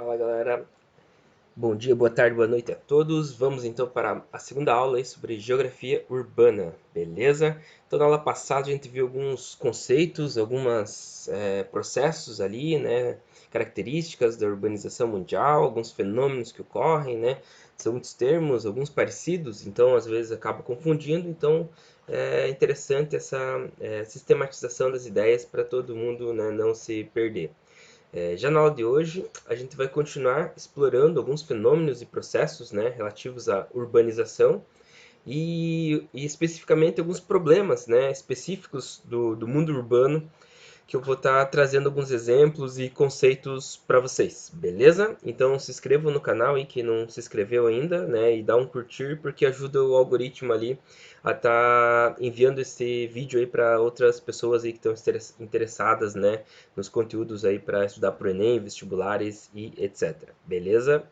Fala galera, bom dia, boa tarde, boa noite a todos. Vamos então para a segunda aula aí sobre geografia urbana, beleza? Então na aula passada a gente viu alguns conceitos, alguns processos ali, né? Características da urbanização mundial, alguns fenômenos que ocorrem, né? São muitos termos, alguns parecidos, então às vezes acaba confundindo, então é interessante essa sistematização das ideias para todo mundo, né, não se perder. Já na aula de hoje, a gente vai continuar explorando alguns fenômenos e processos, né, relativos à urbanização e especificamente alguns problemas, né, específicos do mundo urbano, que eu vou estar trazendo alguns exemplos e conceitos para vocês, beleza? Então se inscrevam no canal aí quem não se inscreveu ainda, né? E dá um curtir porque ajuda o algoritmo ali a estar enviando esse vídeo aí para outras pessoas aí que estão interessadas, né? Nos conteúdos aí para estudar para o Enem, vestibulares e etc. Beleza?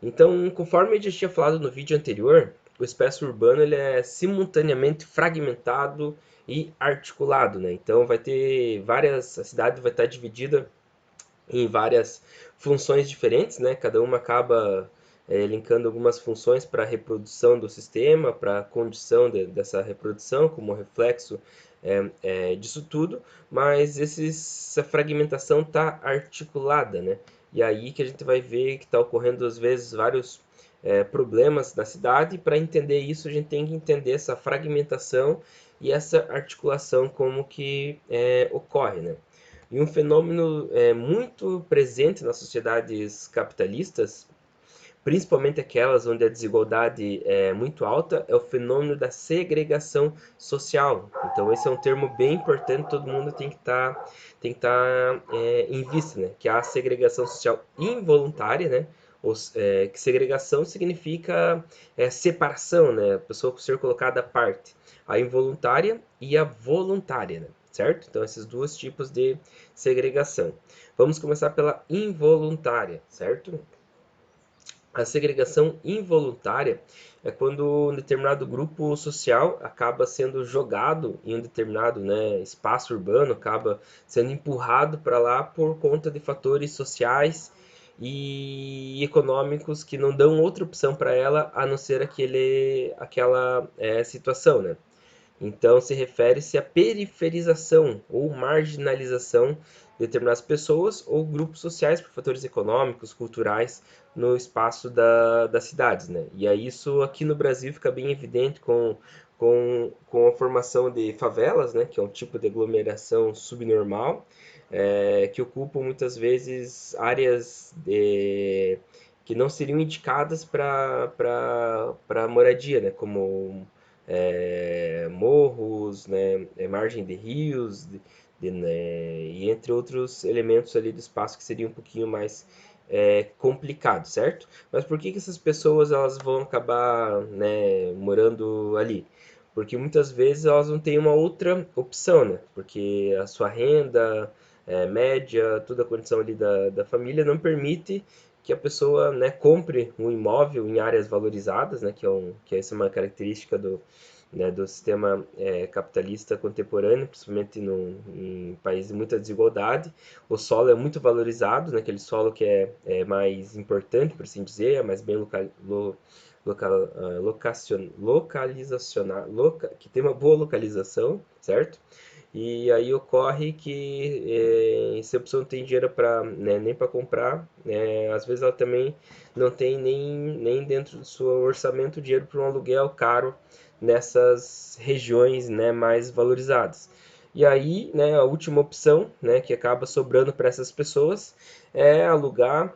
Então, conforme eu já tinha falado no vídeo anterior, o espaço urbano ele é simultaneamente fragmentado e articulado, né? Então vai ter várias, a cidade vai estar dividida em várias funções diferentes, né? Cada uma acaba elencando algumas funções para a reprodução do sistema, para a condição dessa reprodução, como reflexo disso tudo, mas essa fragmentação está articulada, né? E aí que a gente vai ver que está ocorrendo às vezes vários problemas na cidade. Para entender isso, a gente tem que entender essa fragmentação e essa articulação como que ocorre, né? E um fenômeno muito presente nas sociedades capitalistas, principalmente aquelas onde a desigualdade é muito alta, é o fenômeno da segregação social. Então esse é um termo bem importante, todo mundo tem que tá, em vista, né? Que é a segregação social involuntária, né? Que segregação significa separação, né? A pessoa ser colocada à parte. A involuntária e a voluntária, né? Certo? Então esses dois tipos de segregação. Vamos começar pela involuntária, certo? A segregação involuntária é quando um determinado grupo social acaba sendo jogado em um determinado, né, espaço urbano, acaba sendo empurrado para lá por conta de fatores sociais e econômicos que não dão outra opção para ela a não ser aquela situação, né? Então, se refere-se à periferização ou marginalização de determinadas pessoas ou grupos sociais por fatores econômicos, culturais, no espaço das cidades, né? E aí isso aqui no Brasil fica bem evidente com a formação de favelas, né? Que é um tipo de aglomeração subnormal, que ocupam muitas vezes áreas que não seriam indicadas para moradia, né? Como morros, né, margem de rios, né, e entre outros elementos ali do espaço que seria um pouquinho mais complicado, certo? Mas por que essas pessoas elas vão acabar, né, morando ali? Porque muitas vezes elas não têm uma outra opção, né? Porque a sua renda média, toda a condição ali da família não permite que a pessoa, né, compre um imóvel em áreas valorizadas, né, que essa é uma característica do sistema capitalista contemporâneo, principalmente em países de muita desigualdade. O solo é muito valorizado, né, aquele solo que é mais importante, por assim dizer, é mais bem localizacional, que tem uma boa localização, certo? E aí ocorre que se a pessoa não tem dinheiro para, né, nem para comprar, às vezes ela também não tem nem dentro do seu orçamento dinheiro para um aluguel caro nessas regiões, né, mais valorizadas. E aí, né, a última opção, né, que acaba sobrando para essas pessoas é alugar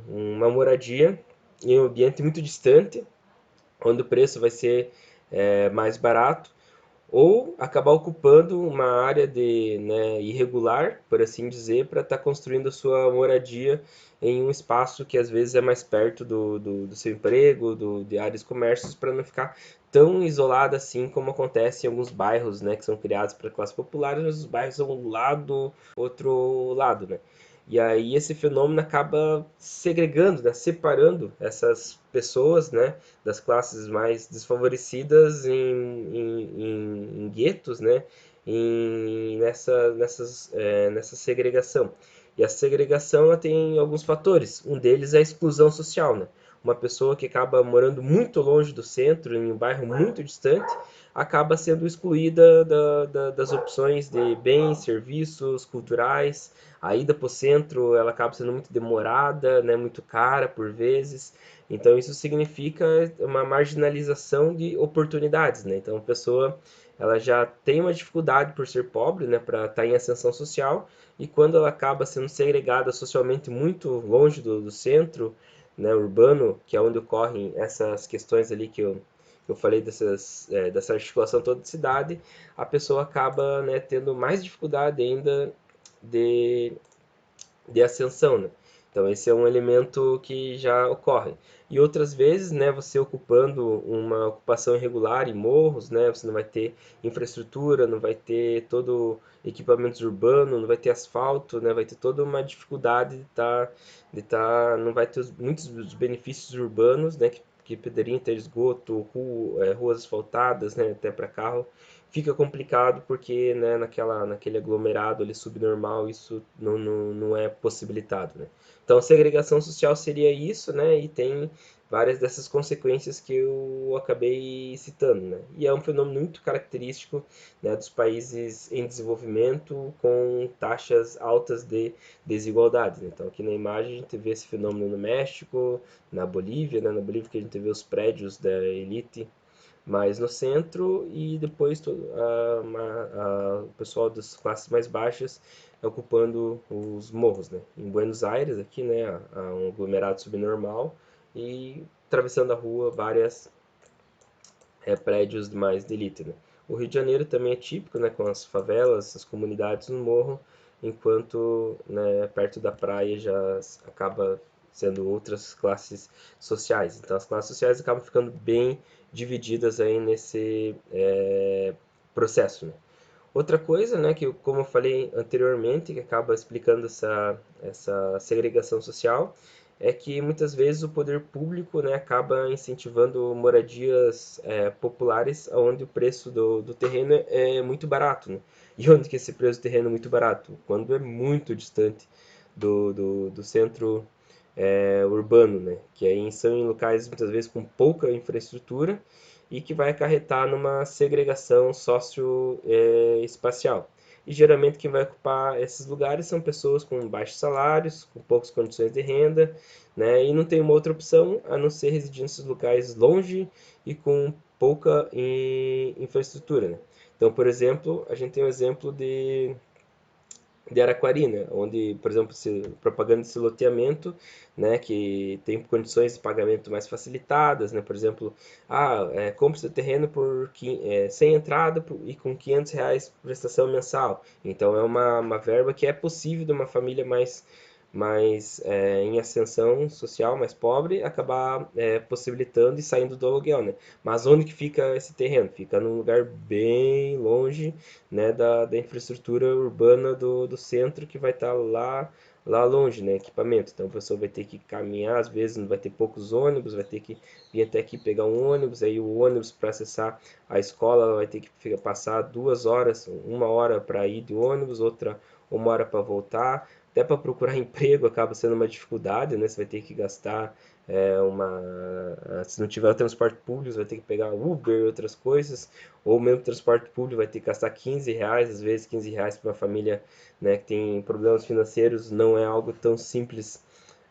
uma moradia em um ambiente muito distante, onde o preço vai ser mais barato, ou acabar ocupando uma área né, irregular, por assim dizer, para estar construindo a sua moradia em um espaço que às vezes é mais perto do seu emprego, de áreas de comércios, para não ficar tão isolada assim como acontece em alguns bairros, né, que são criados para classes populares, mas os bairros são um lado, outro lado, né? E aí esse fenômeno acaba segregando, né, separando essas pessoas, né, das classes mais desfavorecidas em guetos, né, nessa segregação. E a segregação ela tem alguns fatores. Um deles é a exclusão social, né? Uma pessoa que acaba morando muito longe do centro, em um bairro muito distante, acaba sendo excluída das opções de bens, serviços, culturais. A ida para o centro ela acaba sendo muito demorada, né, muito cara por vezes. Então isso significa uma marginalização de oportunidades, né? Então a pessoa ela já tem uma dificuldade por ser pobre, né, para estar em ascensão social, e quando ela acaba sendo segregada socialmente muito longe do centro, né, urbano, que é onde ocorrem essas questões ali que eu falei dessa articulação toda de cidade, a pessoa acaba, né, tendo mais dificuldade ainda de, de ascensão, né? Então esse é um elemento que já ocorre. E outras vezes, né, você ocupando uma ocupação irregular em morros, né, você não vai ter infraestrutura, não vai ter todo equipamentos urbanos, não vai ter asfalto, né, vai ter toda uma dificuldade não vai ter muitos dos benefícios urbanos, né, que poderiam ter esgoto, ruas asfaltadas, né, até para carro, fica complicado porque, né, naquele aglomerado ali subnormal isso não é possibilitado, né? Então, a segregação social seria isso, né? E tem várias dessas consequências que eu acabei citando, né? E é um fenômeno muito característico, né, dos países em desenvolvimento com taxas altas de desigualdade, né? Então, aqui na imagem a gente vê esse fenômeno no México, na Bolívia, né? Na Bolívia que a gente vê os prédios da elite mais no centro e depois o pessoal das classes mais baixas ocupando os morros, né? Em Buenos Aires, aqui, né, há um aglomerado subnormal e atravessando a rua várias prédios mais de elite, né? O Rio de Janeiro também é típico, né, com as favelas, as comunidades no morro, enquanto, né, perto da praia já acaba sendo outras classes sociais. Então as classes sociais acabam ficando bem divididas aí nesse processo, né? Outra coisa, né, que como eu falei anteriormente, que acaba explicando essa segregação social, é que muitas vezes o poder público, né, acaba incentivando moradias populares onde o preço do terreno é muito barato, né? E onde que esse preço do terreno é muito barato? Quando é muito distante do centro urbano, né? Que aí são em locais muitas vezes com pouca infraestrutura e que vai acarretar numa segregação socioespacial. E geralmente quem vai ocupar esses lugares são pessoas com baixos salários, com poucas condições de renda, né? E não tem uma outra opção a não ser residir nesses locais longe e com pouca infraestrutura, né? Então, por exemplo, a gente tem um exemplo de Araquari, né? Onde, por exemplo, propaganda de loteamento, né, que tem condições de pagamento mais facilitadas, né? Por exemplo, compre seu terreno sem entrada e com R$ 500 prestação mensal. Então é uma verba que é possível de uma família mais em ascensão social, mais pobre, acabar possibilitando e saindo do aluguel, né? Mas onde que fica esse terreno? Fica num lugar bem longe, né, da infraestrutura urbana do centro que vai estar lá longe, né, equipamento. Então a pessoa vai ter que caminhar, às vezes não vai ter poucos ônibus, vai ter que vir até aqui pegar um ônibus, aí o ônibus para acessar a escola ela vai ter que passar 2 horas, 1 hora para ir de ônibus, outra 1 hora para voltar. Até para procurar emprego acaba sendo uma dificuldade, né? Você vai ter que gastar se não tiver transporte público, você vai ter que pegar Uber e outras coisas, ou mesmo transporte público vai ter que gastar R$ 15, às vezes R$ 15 para uma família, né, que tem problemas financeiros, não é algo tão simples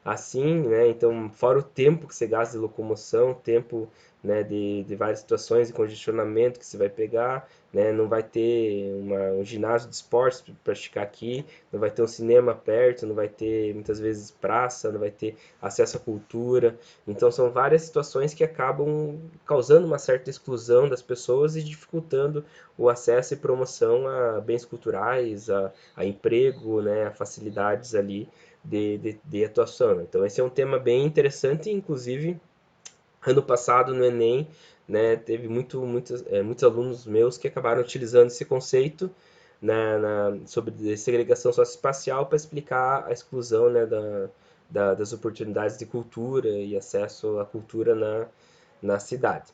assim, né? Então, fora o tempo que você gasta de locomoção, tempo, né, de várias situações de congestionamento que você vai pegar, né? Não vai ter um ginásio de esportes para praticar aqui, não vai ter um cinema perto, não vai ter muitas vezes praça, não vai ter acesso à cultura. Então, são várias situações que acabam causando uma certa exclusão das pessoas e dificultando o acesso e promoção a bens culturais, a emprego, né, a facilidades ali de atuação, né? Então esse é um tema bem interessante, inclusive ano passado no Enem, né, teve muitos alunos meus que acabaram utilizando esse conceito, né, sobre segregação socioespacial para explicar a exclusão, né, das oportunidades de cultura e acesso à cultura na cidade.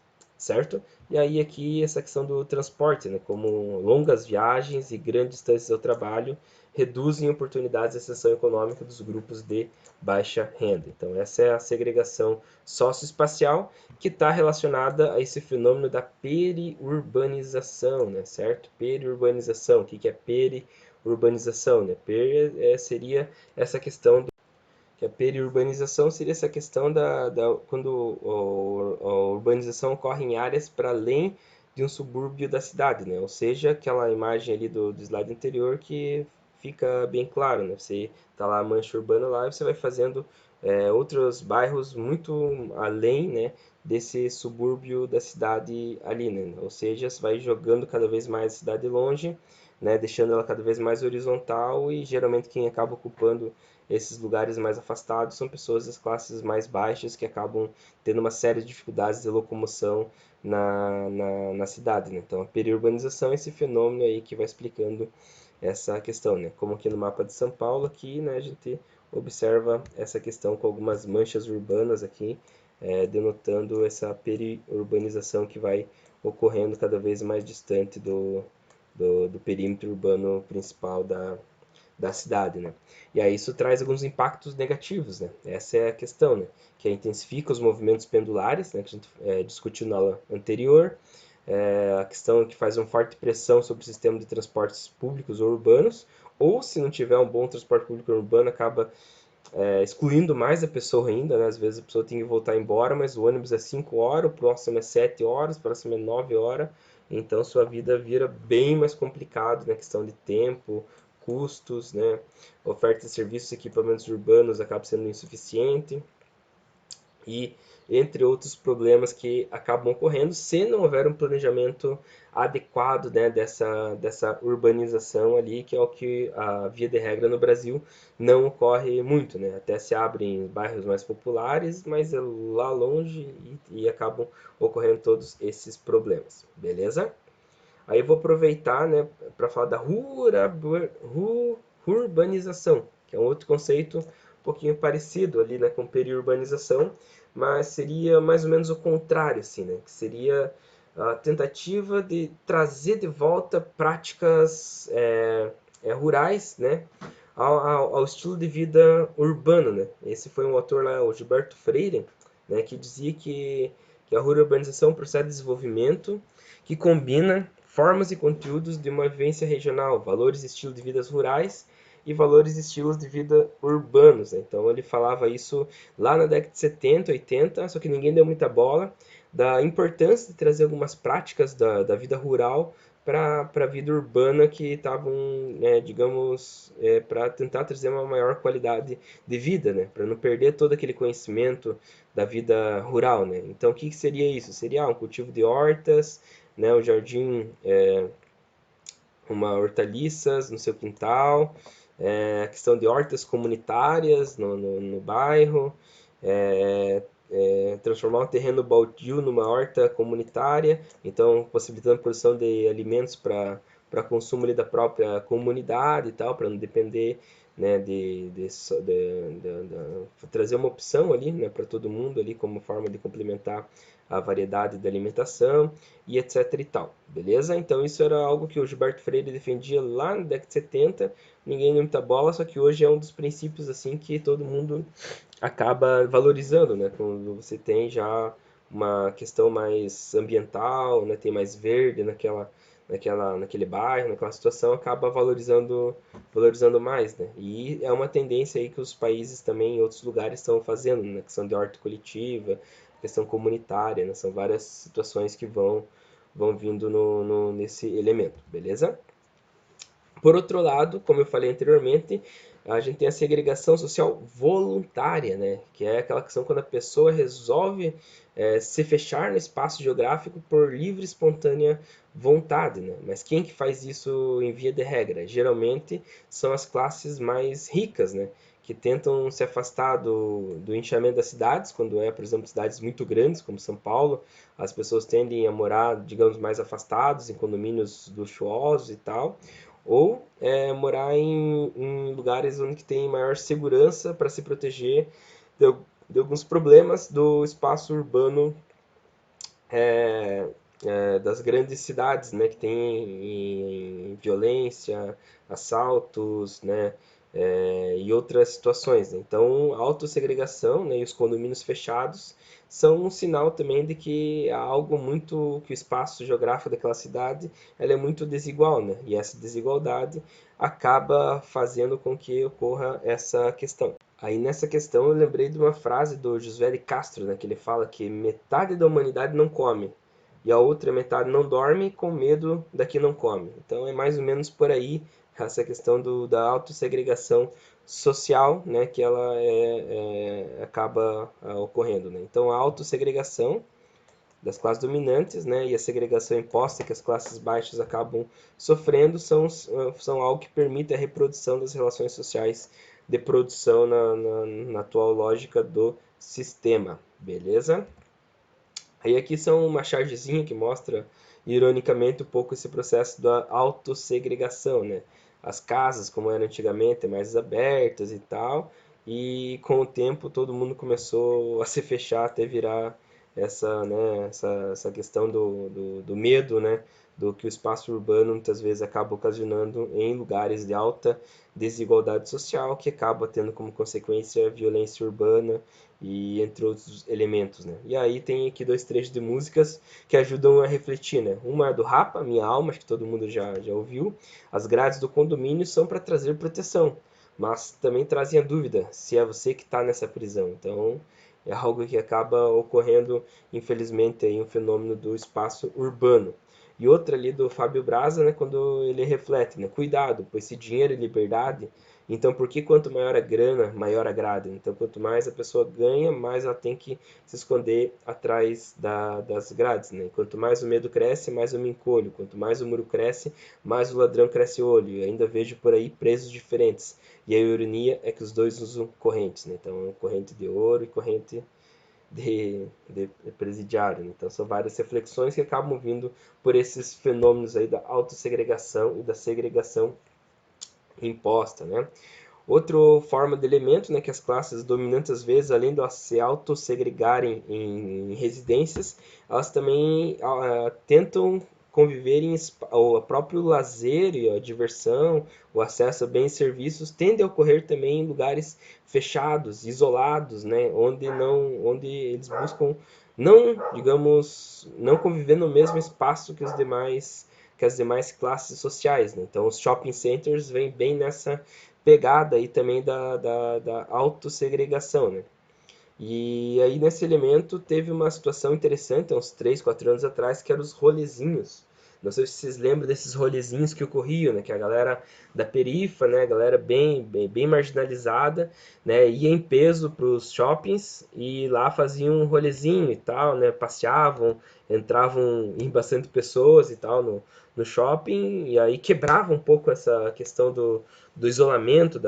certo? E aí aqui essa questão do transporte, né, como longas viagens e grandes distâncias ao trabalho reduzem oportunidades de ascensão econômica dos grupos de baixa renda. Então essa é a segregação socioespacial que está relacionada a esse fenômeno da periurbanização, né, certo? Periurbanização, o que é periurbanização, né? Seria essa questão que a periurbanização seria essa questão quando a urbanização ocorre em áreas para além de um subúrbio da cidade, né? Ou seja, aquela imagem ali do slide anterior que fica bem claro, né? Você tá lá a mancha urbana lá e você vai fazendo outros bairros muito além, né, desse subúrbio da cidade ali, né? Ou seja, você vai jogando cada vez mais a cidade longe, né, deixando ela cada vez mais horizontal e geralmente quem acaba ocupando esses lugares mais afastados são pessoas das classes mais baixas que acabam tendo uma série de dificuldades de locomoção na cidade, né? Então, a periurbanização é esse fenômeno aí que vai explicando essa questão, né? Como aqui no mapa de São Paulo, aqui, né, a gente observa essa questão com algumas manchas urbanas aqui, denotando essa periurbanização que vai ocorrendo cada vez mais distante do perímetro urbano principal da cidade, né? E aí isso traz alguns impactos negativos, né? Essa é a questão, né? Que intensifica os movimentos pendulares, né? Que a gente discutiu na aula anterior. A questão é que faz uma forte pressão sobre o sistema de transportes públicos ou urbanos, ou se não tiver um bom transporte público urbano, acaba excluindo mais a pessoa ainda, né? Às vezes a pessoa tem que voltar embora, mas o ônibus é 5 horas, o próximo é 7 horas, o próximo é 9 horas, então sua vida vira bem mais complicado na questão de tempo, custos, né? Oferta de serviços e equipamentos urbanos acaba sendo insuficiente e entre outros problemas que acabam ocorrendo se não houver um planejamento adequado, né, dessa urbanização ali, que é o que a via de regra no Brasil não ocorre muito, né? Até se abrem bairros mais populares, mas é lá longe e acabam ocorrendo todos esses problemas, beleza? Aí eu vou aproveitar, né, para falar da urbanização, que é um outro conceito um pouquinho parecido ali, né, com periurbanização, mas seria mais ou menos o contrário, assim, né, que seria a tentativa de trazer de volta práticas rurais, né, ao estilo de vida urbano, né. Esse foi um autor lá, o Gilberto Freire, né, que dizia que a urbanização é um processo de desenvolvimento que combina formas e conteúdos de uma vivência regional, valores e estilos de vidas rurais e valores e estilos de vida urbanos, né? Então ele falava isso lá na década de 70, 80, só que ninguém deu muita bola, da importância de trazer algumas práticas da vida rural para a vida urbana que estavam, né, digamos, para tentar trazer uma maior qualidade de vida, né, para não perder todo aquele conhecimento da vida rural, né. Então o que seria isso? Seria um cultivo de hortas, né, o jardim, uma hortaliças no seu quintal, a questão de hortas comunitárias no bairro, é, transformar um terreno baldio numa horta comunitária, então possibilitando a produção de alimentos para consumo ali da própria comunidade e tal, para não depender, né, trazer uma opção ali, né, para todo mundo ali como forma de complementar a variedade da alimentação e etc e tal, beleza? Então isso era algo que o Gilberto Freire defendia lá na década de 70, ninguém deu muita bola, só que hoje é um dos princípios assim que todo mundo acaba valorizando, né? Quando você tem já uma questão mais ambiental, né? Tem mais verde naquele bairro, naquela situação, acaba valorizando mais, né? E é uma tendência aí que os países também em outros lugares estão fazendo, na questão de horta coletiva, questão comunitária, né? São várias situações que vão vindo nesse elemento, beleza? Por outro lado, como eu falei anteriormente, a gente tem a segregação social voluntária, né? Que é aquela questão quando a pessoa resolve se fechar no espaço geográfico por livre e espontânea vontade, né? Mas quem que faz isso em via de regra? Geralmente são as classes mais ricas, né? Que tentam se afastar do inchamento das cidades, quando por exemplo, cidades muito grandes, como São Paulo, as pessoas tendem a morar, digamos, mais afastados, em condomínios luxuosos e tal, ou morar em lugares onde tem maior segurança para se proteger de, de alguns problemas do espaço urbano das grandes cidades, né, que tem violência, assaltos, né, e outras situações, né? Então, a autossegregação, né, e os condomínios fechados são um sinal também de que há algo muito, que o espaço geográfico daquela cidade, ela é muito desigual, né? E essa desigualdade acaba fazendo com que ocorra essa questão. Aí nessa questão eu lembrei de uma frase do Josué de Castro, né, que ele fala que metade da humanidade não come e a outra metade não dorme com medo da que não come. Então é mais ou menos por aí essa questão da autossegregação social, né, que ela acaba ocorrendo. Né? Então a autossegregação das classes dominantes, né, e a segregação imposta que as classes baixas acabam sofrendo são algo que permite a reprodução das relações sociais de produção na atual lógica do sistema, beleza? Aí aqui são uma chargezinha que mostra, ironicamente, um pouco esse processo da autossegregação, né? As casas, como eram antigamente, mais abertas e tal, e com o tempo todo mundo começou a se fechar até virar essa questão do medo, né? Do que o espaço urbano muitas vezes acaba ocasionando em lugares de alta desigualdade social, que acaba tendo como consequência a violência urbana e entre outros elementos, né? E aí tem aqui dois trechos de músicas que ajudam a refletir, né? Uma é do Rapa, Minha Alma, acho que todo mundo já ouviu. As grades do condomínio são para trazer proteção, mas também trazem a dúvida se é você que está nessa prisão. Então é algo que acaba ocorrendo, infelizmente, aí um fenômeno do espaço urbano. E outra ali do Fábio Braza, né, quando ele reflete, né, cuidado, pois se dinheiro é liberdade, então por que quanto maior a grana, maior a grade? Então quanto mais a pessoa ganha, mais ela tem que se esconder atrás das grades, né? Quanto mais o medo cresce, mais eu me encolho. Quanto mais o muro cresce, mais o ladrão cresce o olho. E ainda vejo por aí preços diferentes. E a ironia é que os dois usam correntes, né? Então corrente de ouro e corrente de presidiário. Né? Então são várias reflexões que acabam vindo por esses fenômenos aí da autossegregação e da segregação imposta, né? Outra forma de elemento, né, que as classes dominantes às vezes, além de elas se autossegregarem em residências, elas também tentam conviver o próprio lazer e a diversão, o acesso a bens e serviços tende a ocorrer também em lugares fechados, isolados, né, onde eles buscam não, digamos, não conviver no mesmo espaço que as demais classes sociais, né? Então os shopping centers vêm bem nessa pegada aí também da autossegregação, né? E aí nesse elemento teve uma situação interessante, há uns 3 4 anos atrás, que eram os rolezinhos. Não sei se vocês lembram desses rolezinhos que ocorriam, né? Que a galera da perifa, né? A galera bem marginalizada, né? Ia em peso para os shoppings e lá faziam um rolezinho e tal, né? Passeavam, entravam em bastante pessoas e tal no shopping e aí quebrava um pouco essa questão do isolamento,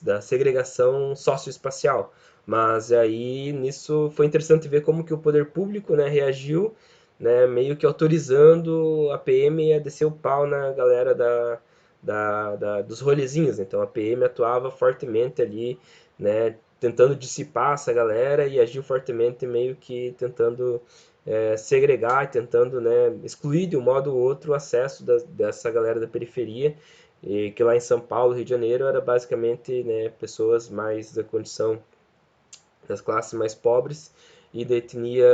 da segregação socioespacial. Mas aí nisso foi interessante ver como que o poder público, né, reagiu, né, meio que autorizando a PM a descer o pau na galera dos rolezinhos. Então a PM atuava fortemente ali, né, tentando dissipar essa galera e agiu fortemente meio que tentando segregar e tentando, né, excluir de um modo ou outro o acesso dessa galera da periferia, e que lá em São Paulo, Rio de Janeiro, era basicamente, né, pessoas mais da condição das classes mais pobres e da etnia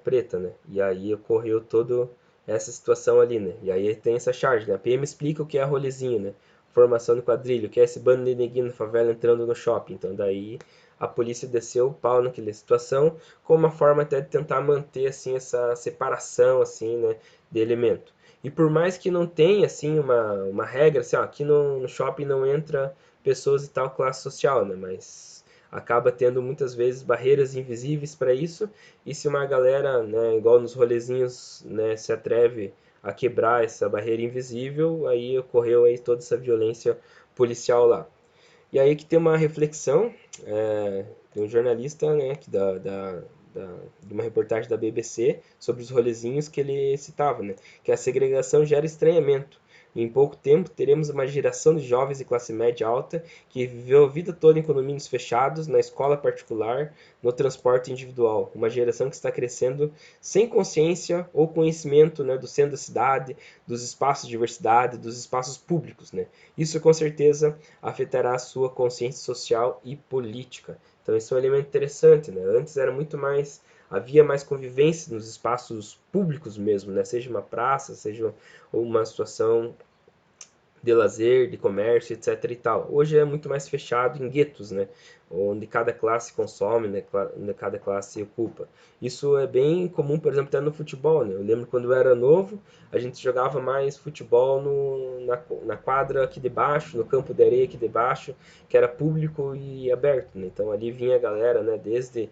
preta, né? E aí ocorreu toda essa situação ali, né? E aí tem essa charge, né? A PM explica o que é rolezinho, né? Formação de quadrilha, o que é esse bando de neguinho na favela entrando no shopping. Então daí a polícia desceu o pau naquela situação, como uma forma até de tentar manter assim essa separação assim, né, de elemento. E por mais que não tenha assim uma regra, assim, ó, aqui no shopping não entra pessoas de tal classe social, né? Mas acaba tendo muitas vezes barreiras invisíveis para isso, e se uma galera, né, igual nos rolezinhos, né, se atreve a quebrar essa barreira invisível, aí ocorreu aí toda essa violência policial lá. E aí que tem uma reflexão, tem um jornalista, né, de uma reportagem da BBC sobre os rolezinhos que ele citava, né, que a segregação gera estranhamento. Em pouco tempo, teremos uma geração de jovens de classe média alta que viveu a vida toda em condomínios fechados, na escola particular, no transporte individual. Uma geração que está crescendo sem consciência ou conhecimento, né, do centro da cidade, dos espaços de diversidade, dos espaços públicos, né? Isso com certeza afetará a sua consciência social e política. Então, isso é um elemento interessante, né? Antes era muito mais, havia mais convivência nos espaços públicos mesmo, né? Seja uma praça, seja uma situação de lazer, de comércio, etc. e tal. Hoje é muito mais fechado em guetos, né? Onde cada classe consome, né? Onde cada classe ocupa. Isso é bem comum, por exemplo, até no futebol, né? Eu lembro quando eu era novo, a gente jogava mais futebol na quadra aqui debaixo, no campo de areia aqui debaixo, que era público e aberto, né? Então ali vinha a galera, né? Desde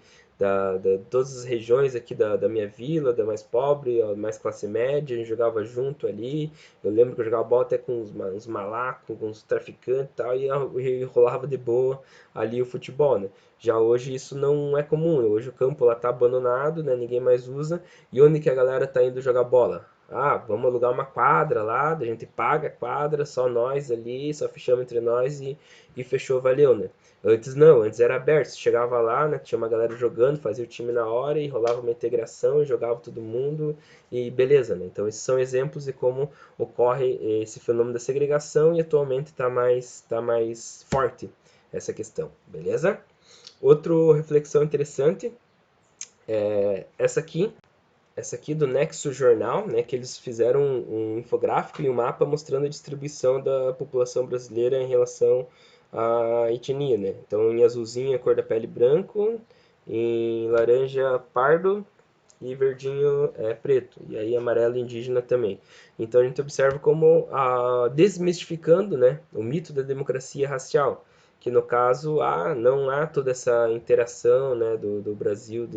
todas as regiões aqui da minha vila, da mais pobre, a mais classe média, a gente jogava junto ali. Eu lembro que eu jogava bola até com uns malacos, com uns traficantes e tal, e rolava de boa ali o futebol, né? Já hoje isso não é comum, né? Hoje o campo lá tá abandonado, né? Ninguém mais usa. E onde que a galera tá indo jogar bola? Ah, vamos alugar uma quadra lá, a gente paga a quadra, só nós ali, só fechamos entre nós e fechou, valeu, né? Antes não, antes era aberto, você chegava lá, né, tinha uma galera jogando, fazia o time na hora e rolava uma integração, jogava todo mundo e beleza, né? Então esses são exemplos de como ocorre esse fenômeno da segregação e atualmente tá mais forte essa questão, beleza? Outra reflexão interessante é essa aqui do Nexo Jornal, né, que eles fizeram um infográfico e um mapa mostrando a distribuição da população brasileira em relação à etnia, né? Então, em azulzinho a cor da pele branco, em laranja pardo e verdinho é preto, e aí amarelo indígena também. Então a gente observa como desmistificando, né, o mito da democracia racial, que no caso não há toda essa interação, né, do Brasil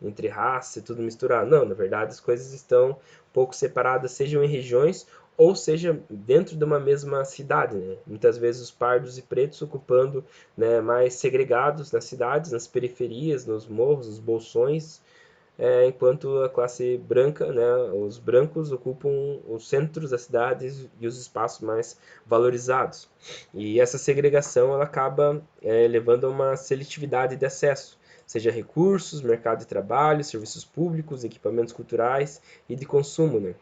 entre raça e tudo misturado. Não, na verdade as coisas estão um pouco separadas, sejam em regiões ou seja dentro de uma mesma cidade, né? Muitas vezes os pardos e pretos ocupando, né, mais segregados nas cidades, nas periferias, nos morros, nos bolsões, enquanto a classe branca, né, os brancos ocupam os centros das cidades e os espaços mais valorizados. E essa segregação ela acaba levando a uma seletividade de acesso, seja recursos, mercado de trabalho, serviços públicos, equipamentos culturais e de consumo, né?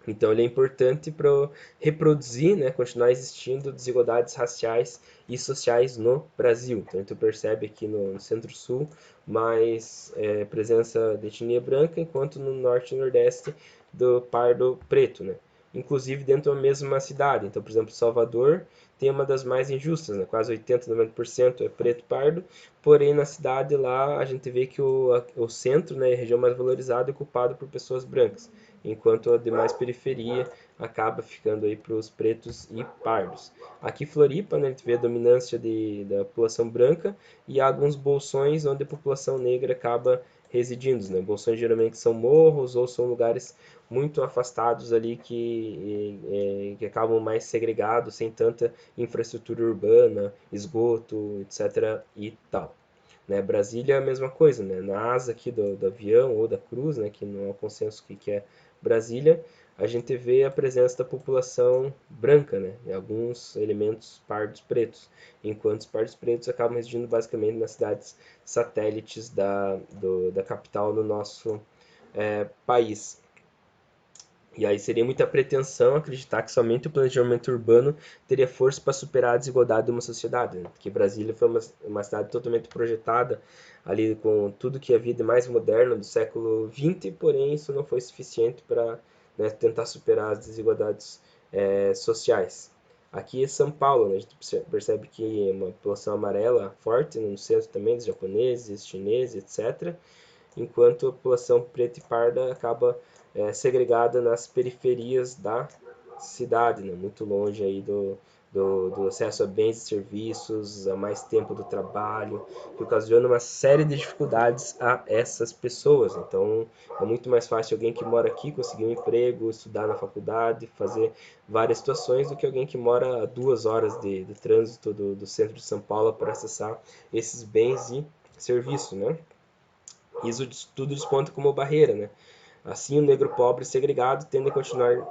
Então ele é importante para reproduzir, né, continuar existindo desigualdades raciais e sociais no Brasil. Então tu percebe aqui no Centro-Sul mais presença de etnia branca, enquanto no Norte e Nordeste do pardo preto, né? Inclusive dentro da mesma cidade. Então, por exemplo, Salvador tem uma das mais injustas, né? Quase 80, 90% é preto pardo, porém na cidade lá a gente vê que o centro, né, a região mais valorizada é ocupada por pessoas brancas, enquanto a demais periferia acaba ficando aí para os pretos e pardos. Aqui em Floripa, né, a gente vê a dominância da população branca e há alguns bolsões onde a população negra acaba residindo, né? Bolsões geralmente são morros ou são lugares muito afastados ali que acabam mais segregados, sem tanta infraestrutura urbana, esgoto, etc. e tal. Né? Brasília é a mesma coisa, né? Na asa aqui do avião ou da cruz, né? Que não é o consenso que é Brasília, a gente vê a presença da população branca, né? E alguns elementos pardos pretos, enquanto os pardos pretos acabam residindo basicamente nas cidades satélites da capital do nosso país. E aí seria muita pretensão acreditar que somente o planejamento urbano teria força para superar a desigualdade de uma sociedade, né? Porque Brasília foi uma cidade totalmente projetada ali com tudo que havia de mais moderno do século XX, porém isso não foi suficiente para, né, tentar superar as desigualdades sociais. Aqui em São Paulo, né, a gente percebe que é uma população amarela forte, no centro também dos japoneses, chineses, etc., enquanto a população preta e parda acaba segregada nas periferias da cidade, né? Muito longe aí do acesso a bens e serviços, a mais tempo do trabalho, que ocasiona uma série de dificuldades a essas pessoas. Então, é muito mais fácil alguém que mora aqui conseguir um emprego, estudar na faculdade, fazer várias situações, do que alguém que mora a 2 horas de trânsito do centro de São Paulo para acessar esses bens e serviços, né? Isso tudo desponta como barreira, né? Assim, o negro pobre segregado tende a continuar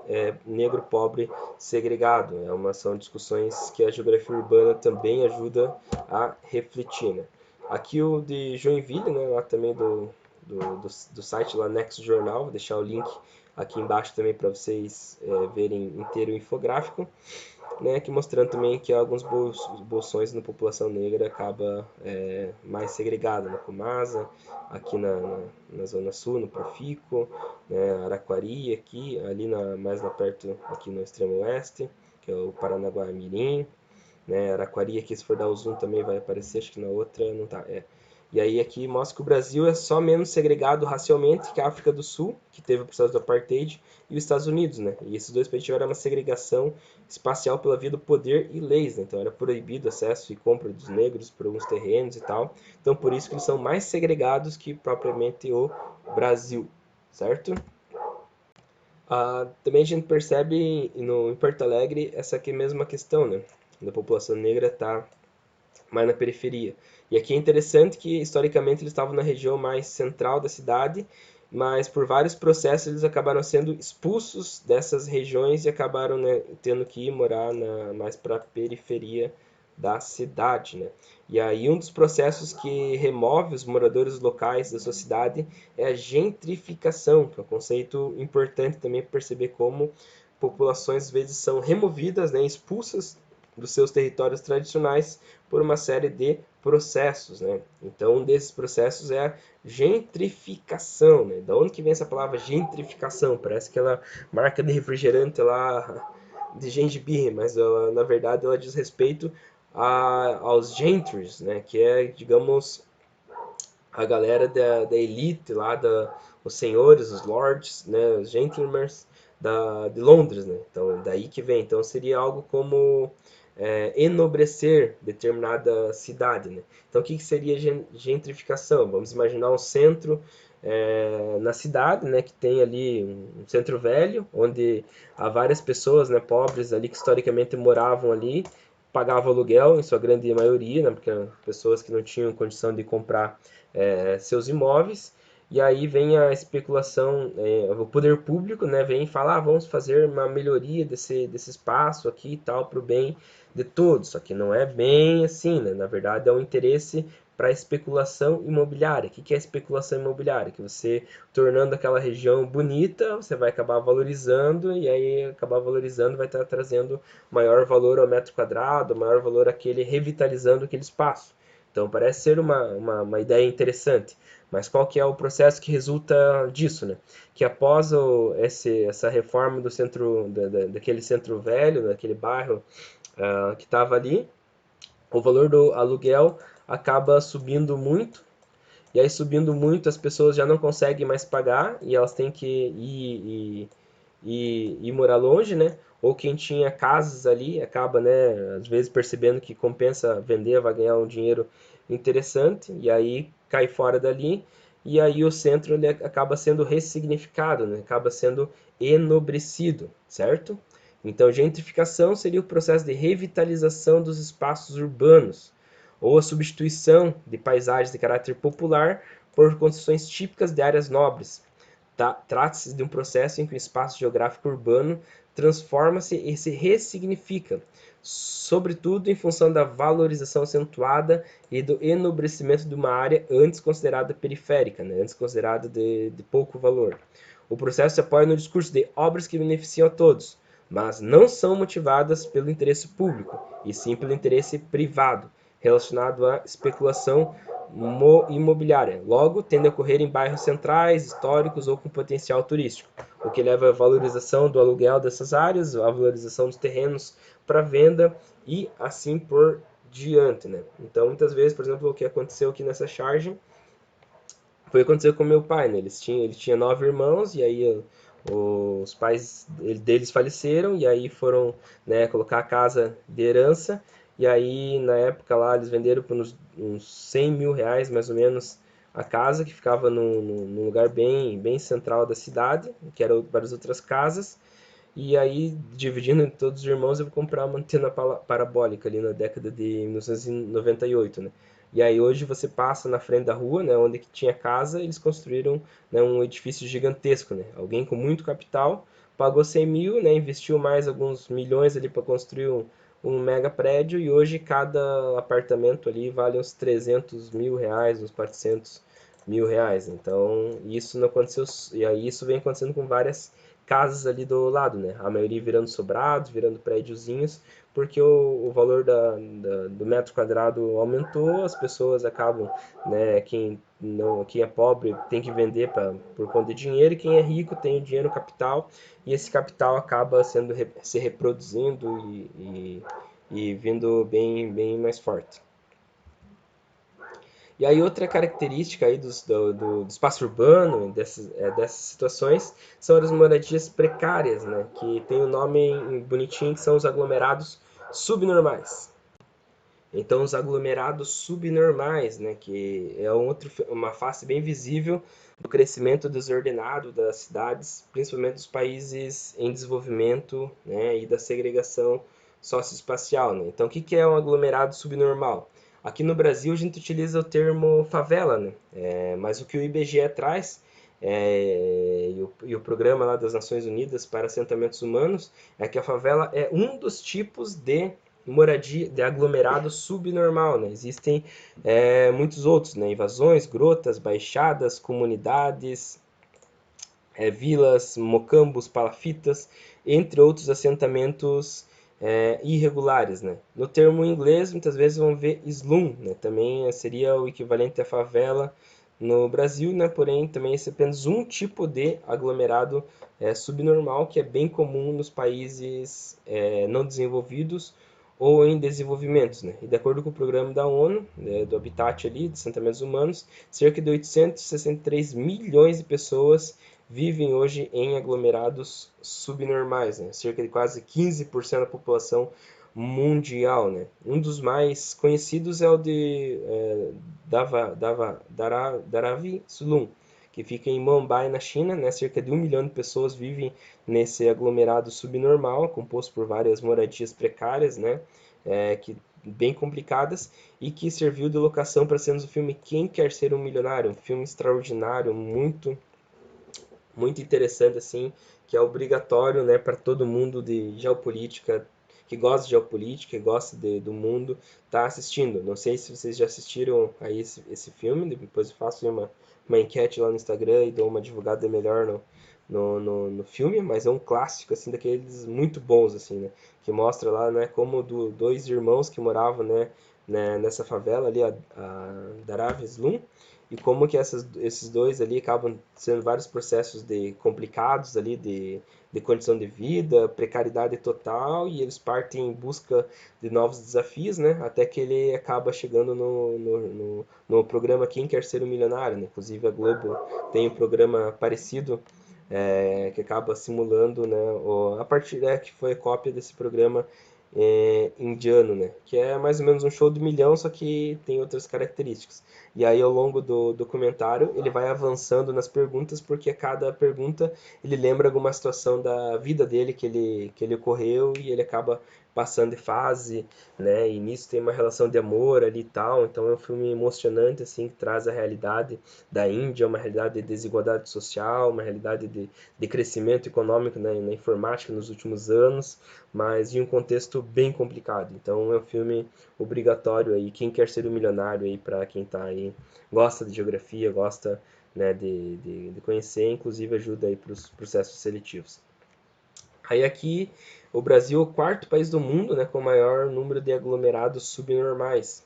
negro pobre segregado. São discussões que a geografia urbana também ajuda a refletir, né? Aqui o de Joinville, né, lá também do site lá Nexo Jornal, vou deixar o link aqui embaixo também para vocês verem inteiro o infográfico, né, aqui mostrando também que alguns bolsões na população negra acaba mais segregada, né, Comasa, aqui na Zona Sul, no Profico, né, Araquari aqui, ali mais lá perto, aqui no extremo oeste, que é o Paranaguá-Mirim, né? Araquari aqui, se for dar o zoom também vai aparecer, acho que na outra não tá. E aí aqui mostra que o Brasil é só menos segregado racialmente que a África do Sul, que teve o processo do apartheid, e os Estados Unidos, né? E esses dois países tiveram uma segregação espacial pela via do poder e leis, né? Então era proibido acesso e compra dos negros por alguns terrenos e tal. Então por isso que eles são mais segregados que propriamente o Brasil, certo? Também a gente percebe em Porto Alegre essa aqui mesma questão, né? Da população negra estar mais na periferia. E aqui é interessante que, historicamente, eles estavam na região mais central da cidade, mas por vários processos eles acabaram sendo expulsos dessas regiões e acabaram, né, tendo que ir morar mais para a periferia da cidade, né? E aí um dos processos que remove os moradores locais da sua cidade é a gentrificação, que é um conceito importante também para perceber como populações às vezes são removidas, né, expulsas dos seus territórios tradicionais por uma série de processos, né? Então, um desses processos é a gentrificação, né? Da onde que vem essa palavra gentrificação? Parece aquela marca de refrigerante lá de gengibre, mas ela, na verdade ela diz respeito aos gentries, né? Que é, digamos, a galera da elite lá, os senhores, os lords, né? Os gentlemen de Londres, né? Então, daí que vem. Então, seria algo como enobrecer determinada cidade, né? Então, o que seria gentrificação? Vamos imaginar um centro na cidade, né, que tem ali um centro velho, onde há várias pessoas, né, pobres ali que historicamente moravam ali, pagavam aluguel em sua grande maioria, né, porque eram pessoas que não tinham condição de comprar seus imóveis. E aí vem a especulação, o poder público, né, vem e fala, vamos fazer uma melhoria desse espaço aqui e tal, para o bem de todos. Só que não é bem assim, né? Na verdade é um interesse para a especulação imobiliária. O que é especulação imobiliária? Que você, tornando aquela região bonita, você vai acabar valorizando, e aí acabar valorizando vai estar trazendo maior valor ao metro quadrado, maior valor àquele, revitalizando aquele espaço. Então parece ser uma ideia interessante. Mas qual que é o processo que resulta disso, né? Que após essa reforma do centro, daquele centro velho, daquele bairro que estava ali, o valor do aluguel acaba subindo muito, e aí subindo muito as pessoas já não conseguem mais pagar e elas têm que ir morar longe, né? Ou quem tinha casas ali acaba, né, às vezes percebendo que compensa vender, vai ganhar um dinheiro interessante e aí cai fora dali. E aí o centro ele acaba sendo ressignificado, né? Acaba sendo enobrecido, certo? Então, gentrificação seria o processo de revitalização dos espaços urbanos, ou a substituição de paisagens de caráter popular por construções típicas de áreas nobres. Trata-se de um processo em que o espaço geográfico urbano transforma-se e se ressignifica, sobretudo em função da valorização acentuada e do enobrecimento de uma área antes considerada periférica, né? Antes considerada de pouco valor. O processo se apoia no discurso de obras que beneficiam a todos, mas não são motivadas pelo interesse público, e sim pelo interesse privado, relacionado à especulação imobiliária. Logo, tende a ocorrer em bairros centrais, históricos ou com potencial turístico, o que leva à valorização do aluguel dessas áreas, à valorização dos terrenos para venda e assim por diante, né? Então, muitas vezes, por exemplo, o que aconteceu aqui nessa charge foi o que aconteceu com meu pai, né? Ele tinha 9 irmãos e aí os pais deles faleceram e aí foram, né, colocar a casa de herança e aí na época lá eles venderam por uns 100 mil reais mais ou menos a casa que ficava num lugar bem central da cidade, que eram várias outras casas. E aí, dividindo entre todos os irmãos, eu vou comprar uma antena parabólica ali na década de 1998, né? E aí hoje você passa na frente da rua, né, onde que tinha casa, eles construíram, né, um edifício gigantesco, né? Alguém com muito capital pagou 100 mil, né, investiu mais alguns milhões ali para construir um mega prédio e hoje cada apartamento ali vale uns 300 mil reais, uns 400 mil reais. Então isso não aconteceu, e aí isso vem acontecendo com várias casas ali do lado, né? A maioria virando sobrados, virando prédiozinhos, porque o valor do metro quadrado aumentou, as pessoas acabam, né? Quem, não, quem é pobre tem que vender por conta de dinheiro, e quem é rico tem o dinheiro capital, e esse capital acaba se reproduzindo e vindo bem mais forte. E aí outra característica aí do espaço urbano, dessas situações, são as moradias precárias, né? Que tem o nome bonitinho, que são os aglomerados subnormais. Então os aglomerados subnormais, né? Que é uma face bem visível do crescimento desordenado das cidades, principalmente dos países em desenvolvimento, né? E da segregação socioespacial, né? Então o que é um aglomerado subnormal? Aqui no Brasil a gente utiliza o termo favela, né? Mas o que o IBGE traz e o programa lá das Nações Unidas para Assentamentos Humanos é que a favela é um dos tipos de moradia, de aglomerado subnormal, né? Existem muitos outros, né? Invasões, grotas, baixadas, comunidades, vilas, mocambos, palafitas, entre outros assentamentos irregulares, né? No termo inglês, muitas vezes vão ver slum, né? Também seria o equivalente à favela no Brasil, né? Porém, também esse é apenas um tipo de aglomerado subnormal que é bem comum nos países não desenvolvidos ou em desenvolvimento, né? E de acordo com o programa da ONU, né, do Habitat ali, de assentamentos humanos, cerca de 863 milhões de pessoas vivem hoje em aglomerados subnormais, né? Cerca de quase 15% da população mundial, né? Um dos mais conhecidos é o de Dharavi Slum, que fica em Mumbai, na China, né? Cerca de 1 milhão de pessoas vivem nesse aglomerado subnormal, composto por várias moradias precárias, né? Bem complicadas, e que serviu de locação para sermos o filme Quem Quer Ser um Milionário, um filme extraordinário, muito interessante assim, que é obrigatório, né, para todo mundo de geopolítica, que gosta de geopolítica, que gosta do mundo, tá assistindo. Não sei se vocês já assistiram a esse filme, depois eu faço uma enquete lá no Instagram e dou uma divulgada melhor no filme, mas é um clássico, assim, daqueles muito bons, assim, né, que mostra lá, né, como dois irmãos que moravam, né, nessa favela ali, a Dharavi Slum, e como que esses dois ali acabam sendo vários processos complicados ali de condição de vida, precariedade total, e eles partem em busca de novos desafios, né? Até que ele acaba chegando no programa Quem Quer Ser um Milionário, né? Inclusive a Globo tem um programa parecido, que acaba simulando, né, a partir que foi cópia desse programa indiano, né? Que é mais ou menos um show do milhão, só que tem outras características. E aí, ao longo do documentário, ele vai avançando nas perguntas, porque a cada pergunta ele lembra alguma situação da vida dele que ele ocorreu e ele acaba passando de fase, né? E nisso tem uma relação de amor ali e tal. Então é um filme emocionante, assim, que traz a realidade da Índia, uma realidade de desigualdade social, uma realidade de crescimento econômico na informática nos últimos anos, mas em um contexto bem complicado. Então é um filme obrigatório aí, quem quer ser um milionário aí para quem tá aí, gosta de geografia, gosta, né, de conhecer, inclusive ajuda aí para os processos seletivos. Aí aqui o Brasil é o quarto país do mundo, né, com o maior número de aglomerados subnormais.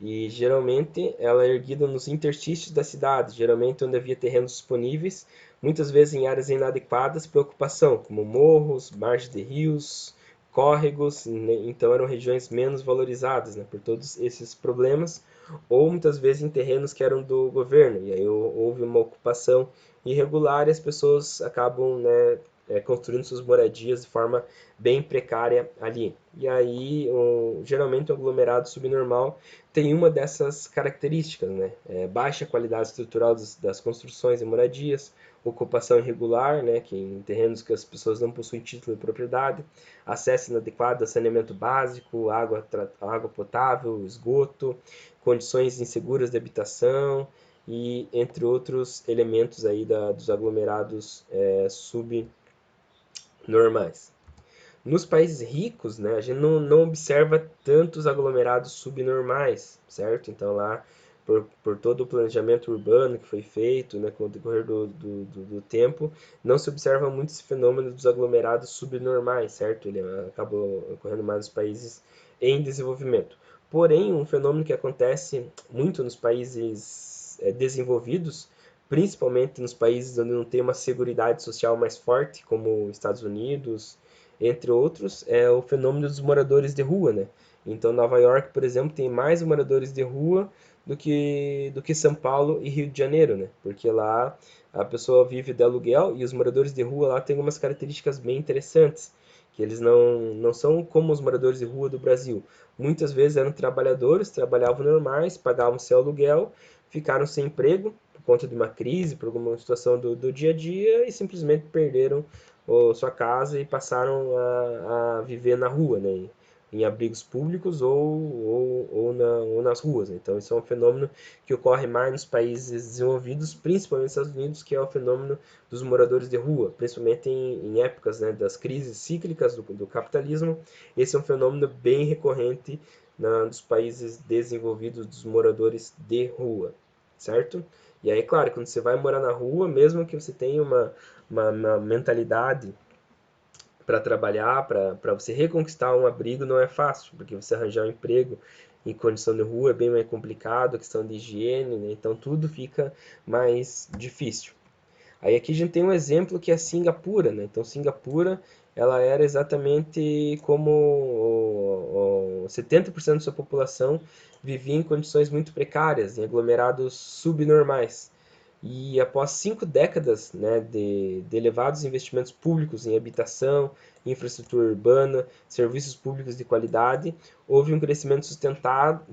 E geralmente ela é erguida nos interstícios da cidade, geralmente onde havia terrenos disponíveis, muitas vezes em áreas inadequadas para ocupação, como morros, margens de rios, córregos, né? Então eram regiões menos valorizadas, né, por todos esses problemas, ou muitas vezes em terrenos que eram do governo, e aí houve uma ocupação irregular e as pessoas acabam, né, construindo suas moradias de forma bem precária ali. E aí, geralmente, o aglomerado subnormal tem uma dessas características, né? Baixa qualidade estrutural das construções e moradias, ocupação irregular, né, que em terrenos que as pessoas não possuem título de propriedade, acesso inadequado a saneamento básico, água potável, esgoto, condições inseguras de habitação e entre outros elementos aí dos aglomerados subnormais. Nos países ricos, né, a gente não observa tantos aglomerados subnormais, certo? Então lá, por todo o planejamento urbano que foi feito, né, com o decorrer do tempo, não se observa muito esse fenômeno dos aglomerados subnormais, certo? Ele acaba ocorrendo mais nos países em desenvolvimento. Porém, um fenômeno que acontece muito nos países desenvolvidos, principalmente nos países onde não tem uma seguridade social mais forte, como Estados Unidos, entre outros, é o fenômeno dos moradores de rua, né? Então, Nova York, por exemplo, tem mais moradores de rua do que São Paulo e Rio de Janeiro, né? Porque lá a pessoa vive de aluguel e os moradores de rua lá têm algumas características bem interessantes, que eles não são como os moradores de rua do Brasil. Muitas vezes eram trabalhadores, trabalhavam normais, pagavam seu aluguel, ficaram sem emprego por conta de uma crise, por alguma situação do dia a dia e simplesmente perderam sua casa e passaram a viver na rua, né? Em abrigos públicos ou nas ruas, né? Então, isso é um fenômeno que ocorre mais nos países desenvolvidos, principalmente nos Estados Unidos, que é o fenômeno dos moradores de rua, principalmente em épocas, né, das crises cíclicas do capitalismo. Esse é um fenômeno bem recorrente nos países desenvolvidos dos moradores de rua, certo? E aí, claro, quando você vai morar na rua, mesmo que você tenha uma mentalidade para trabalhar, para você reconquistar um abrigo não é fácil, porque você arranjar um emprego em condição de rua é bem mais complicado, a questão de higiene, né? Então tudo fica mais difícil. Aí aqui a gente tem um exemplo que é Singapura, né? Então Singapura, ela era exatamente como 70% da sua população vivia em condições muito precárias, em aglomerados subnormais. E após 5 décadas, né, de elevados investimentos públicos em habitação, infraestrutura urbana, serviços públicos de qualidade, houve um crescimento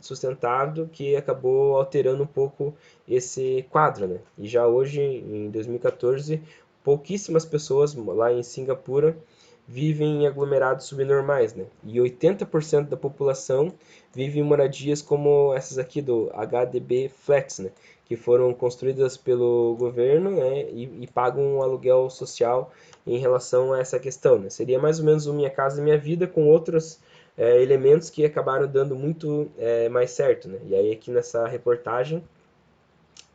sustentado que acabou alterando um pouco esse quadro, né? E já hoje, em 2014, pouquíssimas pessoas lá em Singapura vivem em aglomerados subnormais, né? E 80% da população vive em moradias como essas aqui do HDB Flats, né? Que foram construídas pelo governo, né? E pagam um aluguel social em relação a essa questão, né? Seria mais ou menos o Minha Casa Minha Vida com outros elementos que acabaram dando muito mais certo, né? E aí aqui nessa reportagem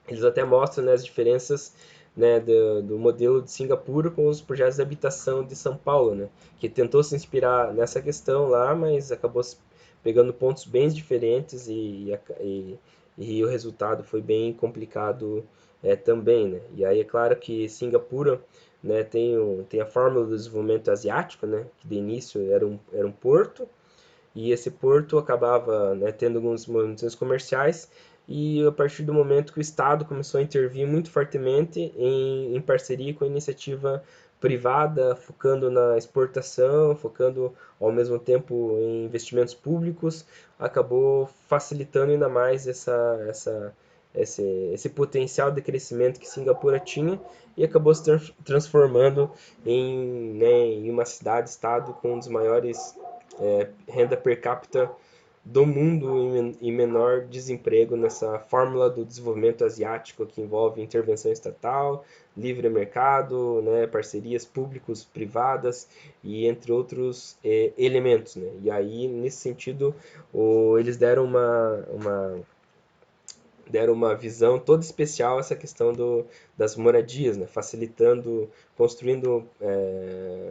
eles até mostram, né, as diferenças, né, do modelo de Singapura com os projetos de habitação de São Paulo, né, que tentou se inspirar nessa questão lá, mas acabou pegando pontos bem diferentes e o resultado foi bem complicado também, né. E aí é claro que Singapura, né, tem a fórmula do desenvolvimento asiático, né, que de início era um porto, e esse porto acabava, né, tendo algumas movimentações comerciais e a partir do momento que o Estado começou a intervir muito fortemente em parceria com a iniciativa privada, focando na exportação, focando ao mesmo tempo em investimentos públicos, acabou facilitando ainda mais esse potencial de crescimento que Singapura tinha e acabou se transformando em uma cidade-estado com um dos maiores renda per capita do mundo e menor desemprego nessa fórmula do desenvolvimento asiático que envolve intervenção estatal, livre mercado, né, parcerias públicos privadas e entre outros elementos, né? E aí nesse sentido eles deram uma visão toda especial a essa questão das moradias, né? Facilitando, construindo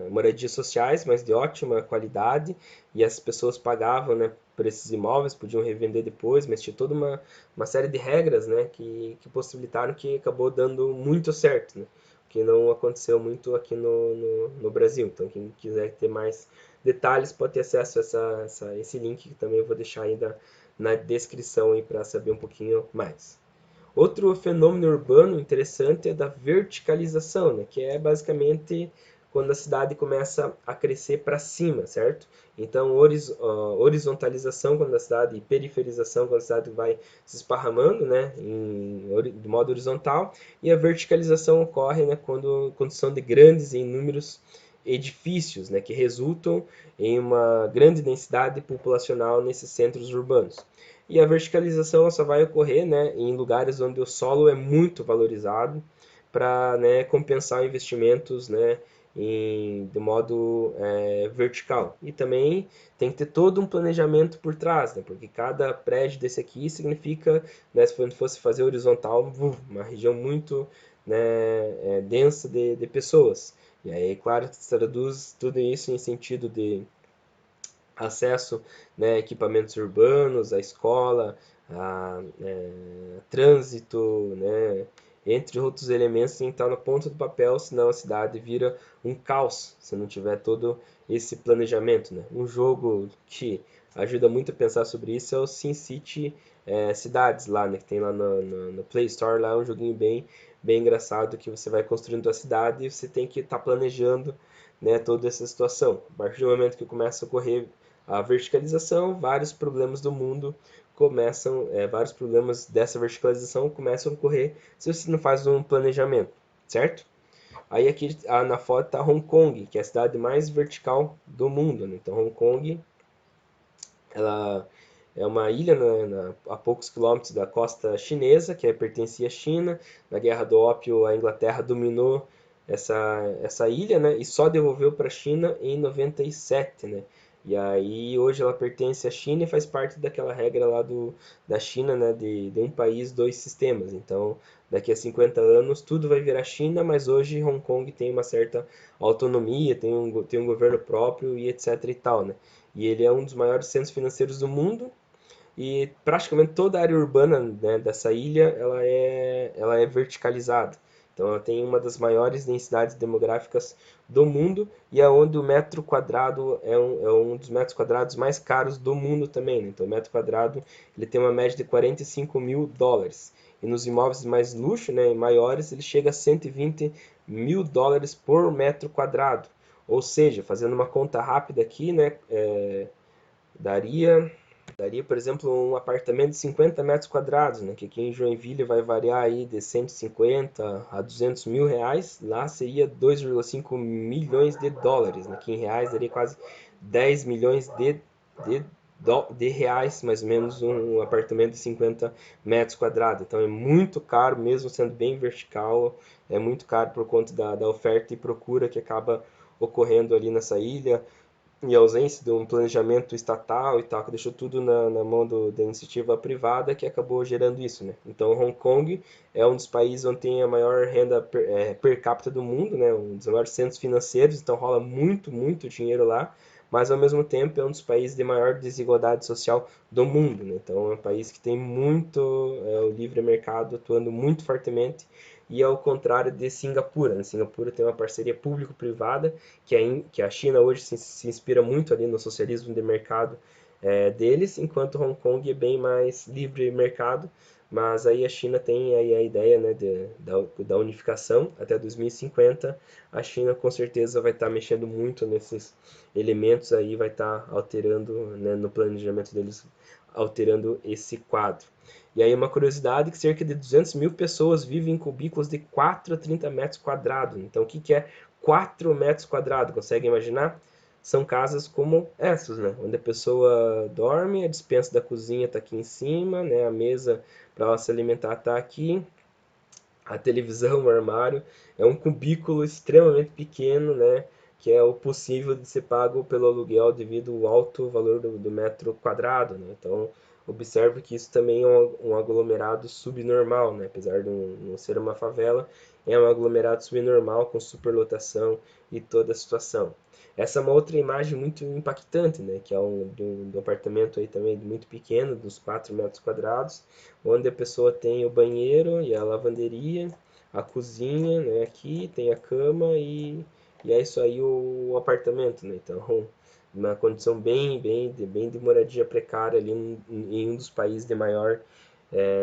moradias sociais, mas de ótima qualidade, e as pessoas pagavam, né, por esses imóveis, podiam revender depois, mas tinha toda uma série de regras, né, que possibilitaram que acabou dando muito certo, né? Que não aconteceu muito aqui no Brasil. Então, quem quiser ter mais detalhes pode ter acesso a esse link que também eu vou deixar aí na descrição aí para saber um pouquinho mais. Outro fenômeno urbano interessante é da verticalização, né, que é basicamente quando a cidade começa a crescer para cima, certo? Então, horizontalização quando a cidade, e periferização quando a cidade vai se esparramando, né, de modo horizontal, e a verticalização ocorre, né, quando são de grandes e inúmeros edifícios, né, que resultam em uma grande densidade populacional nesses centros urbanos. E a verticalização só vai ocorrer, né, em lugares onde o solo é muito valorizado para, né, compensar investimentos, né, de modo vertical. E também tem que ter todo um planejamento por trás, né, porque cada prédio desse aqui significa, né, se fosse fazer horizontal, uma região muito, né, densa de pessoas. E aí, claro, se traduz tudo isso em sentido de acesso, né, a equipamentos urbanos, a escola, a trânsito, né, entre outros elementos, tem que estar na ponta do papel, senão a cidade vira um caos, se não tiver todo esse planejamento, né? Um jogo que ajuda muito a pensar sobre isso é o SimCity Cidades lá, né, que tem lá no Play Store, lá é um joguinho bem engraçado que você vai construindo a cidade e você tem que estar planejando, né, toda essa situação. A partir do momento que começa a ocorrer a verticalização, vários problemas do mundo vários problemas dessa verticalização começam a ocorrer se você não faz um planejamento, certo? Aí aqui na foto está Hong Kong, que é a cidade mais vertical do mundo, né? Então Hong Kong, ela é uma ilha a poucos quilômetros da costa chinesa, que pertencia à China. Na Guerra do Ópio, a Inglaterra dominou essa ilha, né? E só devolveu para a China em 97, né? E aí hoje ela pertence à China e faz parte daquela regra lá da China, né? De um país, dois sistemas. Então, daqui a 50 anos tudo vai virar China, mas hoje Hong Kong tem uma certa autonomia, tem um governo próprio e etc e tal, né? E ele é um dos maiores centros financeiros do mundo e praticamente toda a área urbana, né, dessa ilha ela é verticalizada. Então ela tem uma das maiores densidades demográficas do mundo e é onde o metro quadrado é um dos metros quadrados mais caros do mundo também, né? Então o metro quadrado ele tem uma média de 45 mil dólares. E nos imóveis mais luxo, né, maiores, ele chega a 120 mil dólares por metro quadrado. Ou seja, fazendo uma conta rápida aqui, né, daria Daria, por exemplo, um apartamento de 50 metros quadrados, né, que aqui em Joinville vai variar aí de 150 a 200 mil reais, lá seria 2,5 milhões de dólares, né, que em reais daria quase 10 milhões de reais, mais ou menos, um apartamento de 50 metros quadrados. Então é muito caro, mesmo sendo bem vertical, é muito caro por conta da oferta e procura que acaba ocorrendo ali nessa ilha e a ausência de um planejamento estatal e tal, que deixou tudo na mão da iniciativa privada, que acabou gerando isso, né? Então, Hong Kong é um dos países onde tem a maior renda per capita do mundo, né? Um dos maiores centros financeiros, então rola muito, muito dinheiro lá, mas ao mesmo tempo é um dos países de maior desigualdade social do mundo, né? Então, é um país que tem muito o livre mercado atuando muito fortemente e ao contrário de Singapura, né? Singapura tem uma parceria público-privada que a China hoje se inspira muito ali no socialismo de mercado deles, enquanto Hong Kong é bem mais livre mercado, mas aí a China tem aí a ideia, né, da unificação até 2050, a China com certeza vai estar mexendo muito nesses elementos aí, vai estar alterando, né, no planejamento deles, alterando esse quadro. E aí uma curiosidade que cerca de 200 mil pessoas vivem em cubículos de 4 a 30 metros quadrados. Então o que, que é 4 metros quadrados? Consegue imaginar? São casas como essas, né? Onde a pessoa dorme, a despensa da cozinha está aqui em cima, né? A mesa para ela se alimentar está aqui, a televisão, o armário. É um cubículo extremamente pequeno, né? Que é o possível de ser pago pelo aluguel devido ao alto valor do metro quadrado, né? Então, observe que isso também é um aglomerado subnormal, né? Apesar de não ser uma favela, é um aglomerado subnormal com superlotação e toda a situação. Essa é uma outra imagem muito impactante, né? Que é de um apartamento aí também muito pequeno, dos 4 metros quadrados, onde a pessoa tem o banheiro e a lavanderia, a cozinha, né? Aqui tem a cama e é isso aí o apartamento, né? Então, uma condição bem de moradia precária ali em um dos países de maior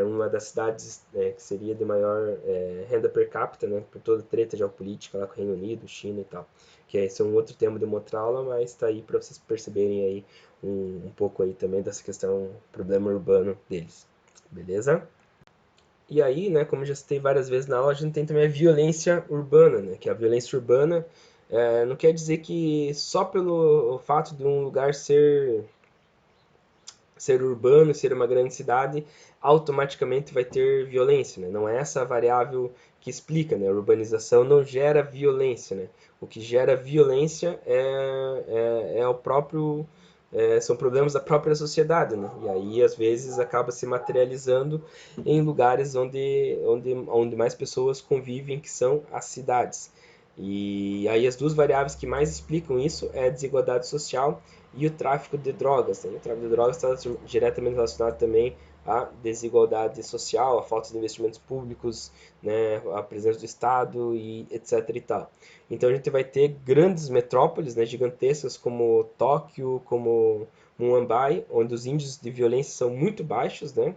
uma das cidades que seria de maior renda per capita, né, por toda a treta geopolítica lá com o Reino Unido, China e tal. Que esse é um outro tema de uma outra aula, mas está aí para vocês perceberem aí um pouco aí também dessa questão, problema urbano deles. Beleza? E aí, né, como eu já citei várias vezes na aula, a gente tem também a violência urbana, né, que a violência urbana não quer dizer que só pelo fato de um lugar ser urbano, ser uma grande cidade, automaticamente vai ter violência, né? Não é essa a variável que explica, né? A urbanização não gera violência, né? O que gera violência é o próprio são problemas da própria sociedade, né? E aí às vezes acaba se materializando em lugares onde mais pessoas convivem, que são as cidades. E aí as duas variáveis que mais explicam isso é a desigualdade social e o tráfico de drogas, né? O tráfico de drogas está diretamente relacionado também à desigualdade social, à falta de investimentos públicos, né, à presença do Estado e etc e tal. Então a gente vai ter grandes metrópoles, né, gigantescas como Tóquio, como Mumbai, onde os índices de violência são muito baixos, né?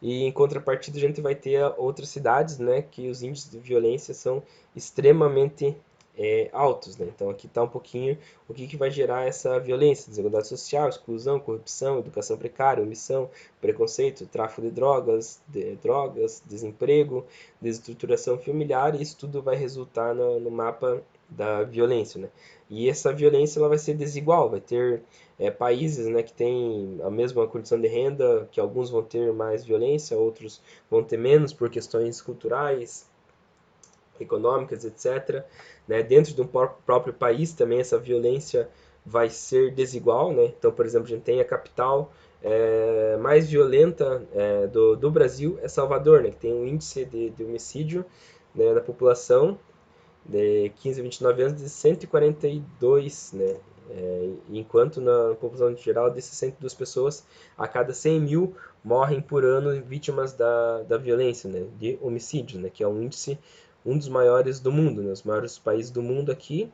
E em contrapartida a gente vai ter outras cidades, né, que os índices de violência são extremamente altos, né? Então aqui está um pouquinho o que vai gerar essa violência: desigualdade social, exclusão, corrupção, educação precária, omissão, preconceito, tráfico de drogas, desemprego, desestruturação familiar, e isso tudo vai resultar no mapa da violência, né? E essa violência ela vai ser desigual, vai ter países, né, que têm a mesma condição de renda, que alguns vão ter mais violência, outros vão ter menos por questões culturais, econômicas, etc. Né? Dentro de um próprio país também essa violência vai ser desigual, né? Então, por exemplo, a gente tem a capital mais violenta do Brasil é Salvador, né? Que tem um índice de homicídio, né, da população de 15 a 29 anos de 142, né? Enquanto na população geral de 62 pessoas a cada 100 mil morrem por ano vítimas da violência, né? De homicídio, né? Que é um índice, um dos maiores do mundo, né? Os maiores países do mundo aqui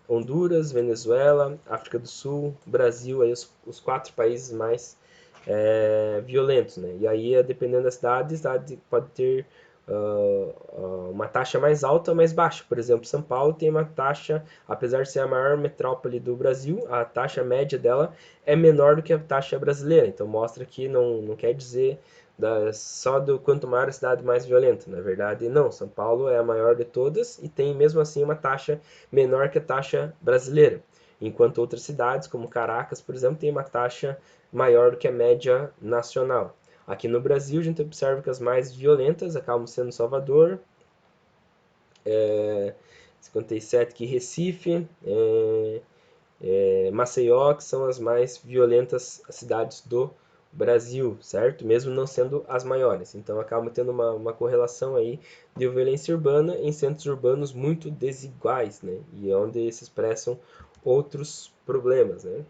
Honduras, Venezuela, África do Sul, Brasil, aí os 4 países mais violentos, né? E aí, dependendo da cidade pode ter uma taxa mais alta ou mais baixa. Por exemplo, São Paulo tem uma taxa, apesar de ser a maior metrópole do Brasil, a taxa média dela é menor do que a taxa brasileira. Então mostra que não quer dizer só do quanto maior a cidade mais violenta. Na verdade, não. São Paulo é a maior de todas e tem mesmo assim uma taxa menor que a taxa brasileira. Enquanto outras cidades, como Caracas, por exemplo, tem uma taxa maior do que a média nacional. Aqui no Brasil, a gente observa que as mais violentas acabam sendo Salvador, 57 aqui Recife, Maceió, que são as mais violentas cidades do Brasil, certo? Mesmo não sendo as maiores. Então acaba tendo uma correlação aí de violência urbana em centros urbanos muito desiguais, né? E é onde se expressam outros problemas, né?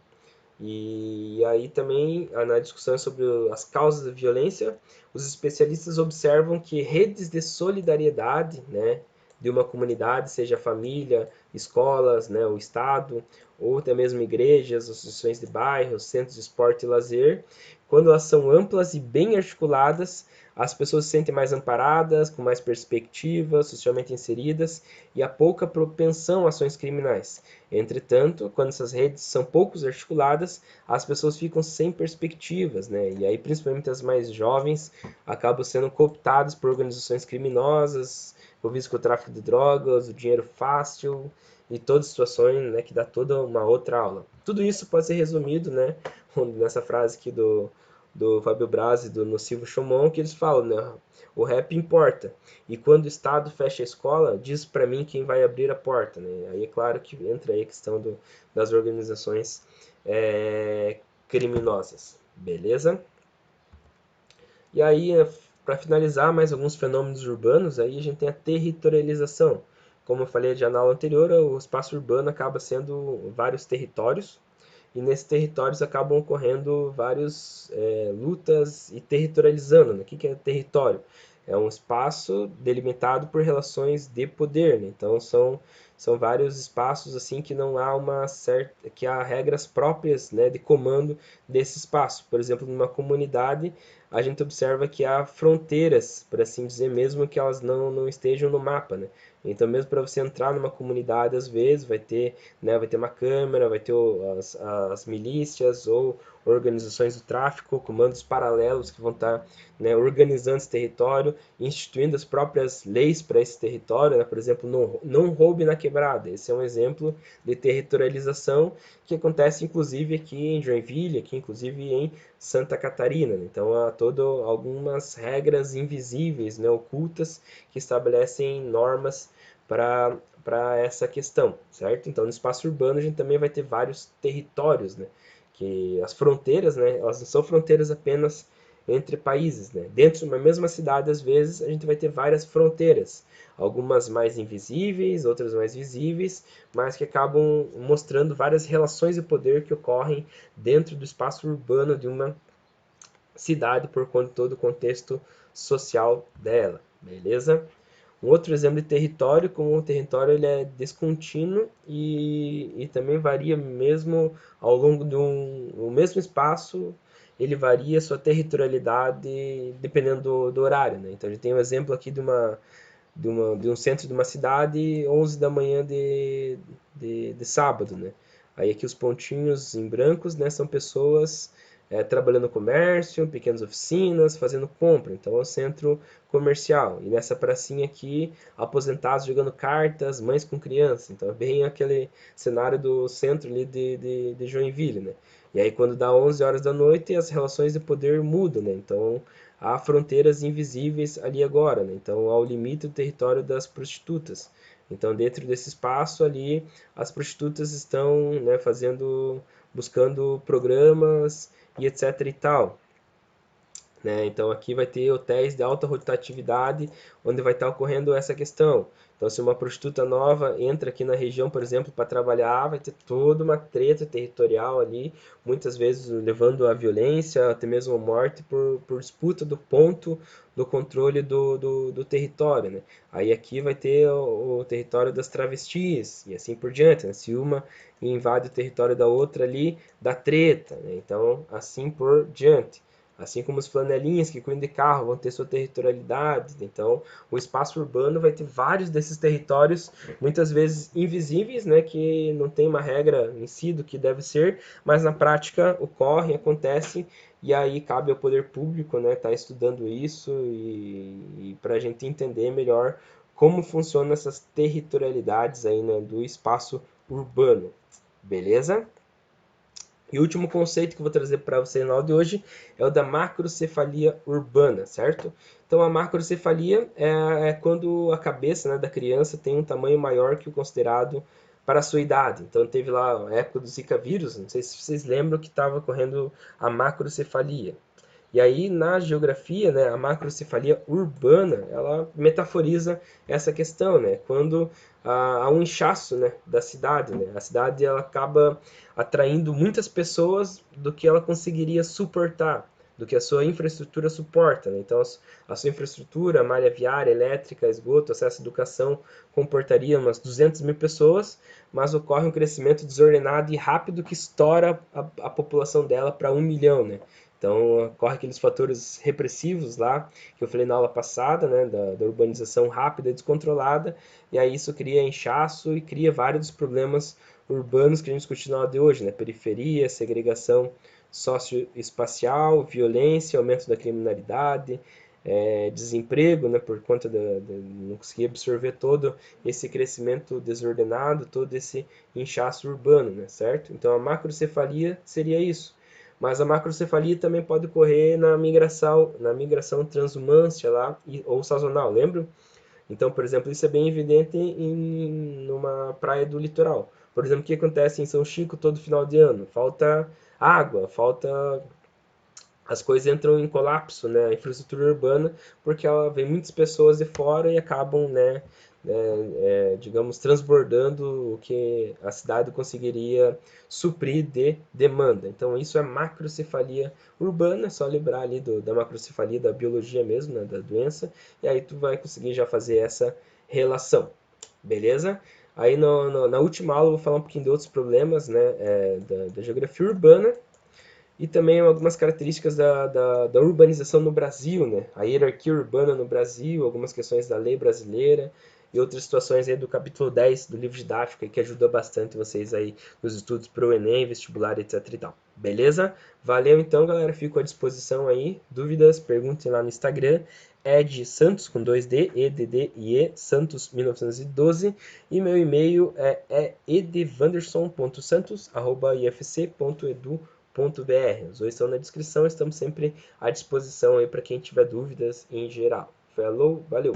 E aí também, na discussão sobre as causas da violência, os especialistas observam que redes de solidariedade, né, de uma comunidade, seja família, escolas, né, o Estado, ou até mesmo igrejas, associações de bairros, centros de esporte e lazer, quando elas são amplas e bem articuladas, as pessoas se sentem mais amparadas, com mais perspectiva, socialmente inseridas e há pouca propensão a ações criminais. Entretanto, quando essas redes são pouco articuladas, as pessoas ficam sem perspectivas, né? E aí, principalmente as mais jovens, acabam sendo cooptadas por organizações criminosas, envolvidas com o tráfico de drogas, o dinheiro fácil e todas as situações, né, que dá toda uma outra aula. Tudo isso pode ser resumido, né, nessa frase aqui do Fábio Braz e do Nocivo Chomon, que eles falam, né, o rap importa. E quando o Estado fecha a escola, diz para mim quem vai abrir a porta, né? Aí é claro que entra aí a questão das organizações criminosas, beleza? E aí, para finalizar, mais alguns fenômenos urbanos, aí a gente tem a territorialização. Como eu falei já na aula anterior, o espaço urbano acaba sendo vários territórios, e nesses territórios acabam ocorrendo várias lutas e territorializando, né? O que é território? É um espaço delimitado por relações de poder, né? Então são vários espaços assim que não há uma certa, que há regras próprias, né, de comando desse espaço. Por exemplo, numa comunidade, a gente observa que há fronteiras, por assim dizer, mesmo que elas não estejam no mapa, né? Então, mesmo para você entrar numa comunidade, às vezes vai ter, né, vai ter uma câmera, vai ter as milícias ou organizações do tráfico, comandos paralelos que vão estar, né, organizando esse território, instituindo as próprias leis para esse território, né? Por exemplo, não roube na quebrada. Esse é um exemplo de territorialização que acontece inclusive aqui em Joinville, aqui inclusive em Santa Catarina, né? Então há algumas regras invisíveis, né, ocultas, que estabelecem normas para essa questão, certo? Então no espaço urbano a gente também vai ter vários territórios, né? Que as fronteiras, né, elas não são fronteiras apenas entre países, né? Dentro de uma mesma cidade, às vezes, a gente vai ter várias fronteiras, algumas mais invisíveis, outras mais visíveis, mas que acabam mostrando várias relações de poder que ocorrem dentro do espaço urbano de uma cidade por conta de todo o contexto social dela, beleza? Um outro exemplo de território, como o território ele é descontínuo e também varia mesmo ao longo de o mesmo espaço, ele varia sua territorialidade dependendo do horário, né? Então a gente tem um exemplo aqui de um centro de uma cidade, 11 da manhã de sábado, né? Aí aqui os pontinhos em brancos, né, são pessoas trabalhando no comércio, pequenas oficinas, fazendo compra. Então é um centro comercial. E nessa pracinha aqui, aposentados jogando cartas, mães com crianças. Então é bem aquele cenário do centro ali de Joinville, né? E aí quando dá 11 horas da noite, as relações de poder mudam, né? Então há fronteiras invisíveis ali agora, né? Então há o limite do território das prostitutas. Então dentro desse espaço ali, as prostitutas estão, né, buscando programas e etc e tal, né? Então aqui vai ter hotéis de alta rotatividade, onde vai estar ocorrendo essa questão. Então, se uma prostituta nova entra aqui na região, por exemplo, para trabalhar, vai ter toda uma treta territorial ali, muitas vezes levando à violência, até mesmo à morte, por disputa do ponto do controle do território, né? Aí aqui vai ter o território das travestis e assim por diante, né? Se uma invade o território da outra ali, dá treta, né? Então, assim por diante. Assim como os flanelinhas que cuidam de carro vão ter sua territorialidade. Então, o espaço urbano vai ter vários desses territórios, muitas vezes invisíveis, né, que não tem uma regra em si do que deve ser, mas na prática ocorre, acontece, e aí cabe ao poder público, né, estar estudando isso e para a gente entender melhor como funcionam essas territorialidades aí, né, do espaço urbano. Beleza? E o último conceito que eu vou trazer para você no áudio de hoje é o da macrocefalia urbana, certo? Então, a macrocefalia é quando a cabeça, né, da criança tem um tamanho maior que o considerado para a sua idade. Então, teve lá a época do Zika vírus, não sei se vocês lembram que estava ocorrendo a macrocefalia. E aí, na geografia, né, a macrocefalia urbana, ela metaforiza essa questão, né? Quando há um inchaço, né, da cidade, né? A cidade ela acaba atraindo muitas pessoas do que ela conseguiria suportar, do que a sua infraestrutura suporta, né? Então, a sua infraestrutura, malha viária, elétrica, esgoto, acesso à educação, comportaria umas 200 mil pessoas, mas ocorre um crescimento desordenado e rápido que estoura a população dela para 1 milhão, né? Então, ocorre aqueles fatores repressivos lá, que eu falei na aula passada, né, da urbanização rápida e descontrolada, e aí isso cria inchaço e cria vários problemas urbanos que a gente discute na aula de hoje, né, periferia, segregação socioespacial, violência, aumento da criminalidade, desemprego, né, por conta de não conseguir absorver todo esse crescimento desordenado, todo esse inchaço urbano, né, certo? Então, a macrocefalia seria isso. Mas a macrocefalia também pode ocorrer na migração transhumância lá, ou sazonal, lembra? Então, por exemplo, isso é bem evidente numa praia do litoral. Por exemplo, o que acontece em São Chico todo final de ano? Falta água, falta as coisas entram em colapso, né, a infraestrutura urbana, porque ela vem muitas pessoas de fora e acabam, digamos, transbordando o que a cidade conseguiria suprir de demanda. Então isso é macrocefalia urbana, é só lembrar ali da macrocefalia, da biologia mesmo, né, da doença, e aí tu vai conseguir já fazer essa relação, beleza? Aí na última aula eu vou falar um pouquinho de outros problemas, né, da geografia urbana, e também algumas características da urbanização no Brasil, né? A hierarquia urbana no Brasil, algumas questões da lei brasileira e outras situações aí do capítulo 10 do livro didático que ajuda bastante vocês aí nos estudos para o Enem, vestibular, etc e tal. Beleza? Valeu então, galera. Fico à disposição aí. Dúvidas, perguntem lá no Instagram. Ed Santos com 2D, EDDIE, Santos 1912. E meu e-mail é edvanderson.santos@ifc.edu.br. Os dois estão na descrição, estamos sempre à disposição aí para quem tiver dúvidas em geral. Falou, valeu!